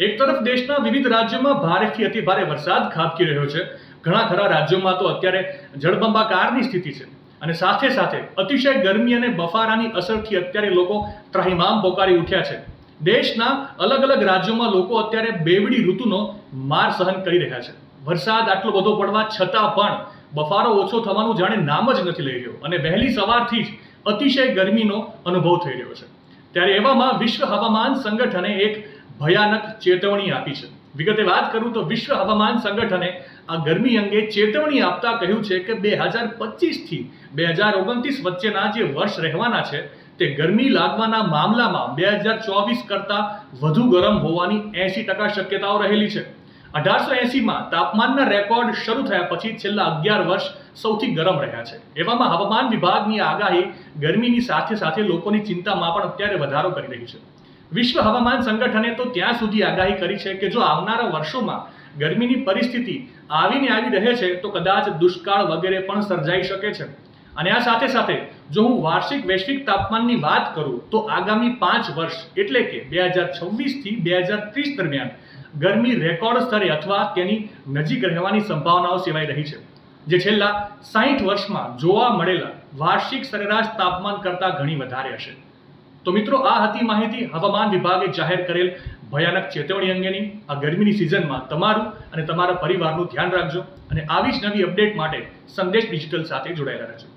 એક તરફ દેશના વિવિધ રાજ્યોમાં ભારેથી અતિભારે વરસાદ ખાબકી રહ્યો છે. ઘણા ખરા રાજ્યોમાં તો અત્યારે જળબંબાકારની સ્થિતિ છે અને સાથે સાથે અતિશય ગરમી અને બફારાની અસરથી અત્યારે લોકો ત્રાહિમામ પોકારી ઉઠ્યા છે. દેશના અલગ અલગ રાજ્યોમાં લોકો અત્યારે બેવડી ઋતુનો માર સહન કરી રહ્યા છે. વરસાદ આટલો બધો પડવા છતાં પણ બફારો ઓછો થવાનું જાણે નામ જ નથી લઈ રહ્યો અને વહેલી સવારથી જ અતિશય ગરમીનો અનુભવ થઈ રહ્યો છે. ત્યારે એવામાં વિશ્વ હવામાન સંગઠને એક ભયાનક ચેતવણી આપી છે. વિગતે વાત કરું તો વિશ્વ હવામાન સંગઠને આ ગરમી અંગે ચેતવણી આપતા કહ્યું છે કે 2025 થી 2029 વચ્ચેના જે વર્ષ રહેવાના છે તે ગરમી લાગવાના મામલામાં 2024 કરતાં વધુ ગરમ હોવાની 80% શક્યતાઓ રહેલી છે. 1880માં તાપમાનના રેકોર્ડ શરૂ થયા પછી છેલ્લા 11 વર્ષ સૌથી ગરમ રહ્યા છે. એવામાં હવામાન વિભાગની આગાહી ગરમીની સાથે સાથે લોકોની ચિંતામાં પણ અત્યારે વધારો કરી રહી છે. વિશ્વ હવામાન સંગઠને તો ત્યાં સુધી આગાહી કરી છે કે જો આવનારા વર્ષોમાં ગરમીની પરિસ્થિતિ આવીને આવી રહે છે તો કદાચ દુષ્કાળ વગેરે પણ સર્જાઈ શકે છે. અને આ સાથે સાથે જો હું વાર્ષિક વૈશ્વિક તાપમાનની વાત કરું તો આગામી 5 વર્ષ એટલે કે 2026 થી 2030 દરમિયાન ગરમી રેકોર્ડ સ્તરે અથવા તેની નજીક રહેવાની સંભાવનાઓ સેવાઈ રહી છે, જે છેલ્લા 60 વર્ષમાં જોવા મળેલા વાર્ષિક સરેરાશ તાપમાન કરતાં ઘણી વધારે હશે. તો મિત્રો, આ હતી માહિતી હવામાન વિભાગે જાહેર કરેલ ભયાનક ચેતવણી અંગેની. આ ગરમીની સિઝનમાં તમારું અને તમારા પરિવારનું ધ્યાન રાખજો અને આવી જ નવી અપડેટ માટે સંદેશ ડિજિટલ સાથે જોડાયેલા રહેજો.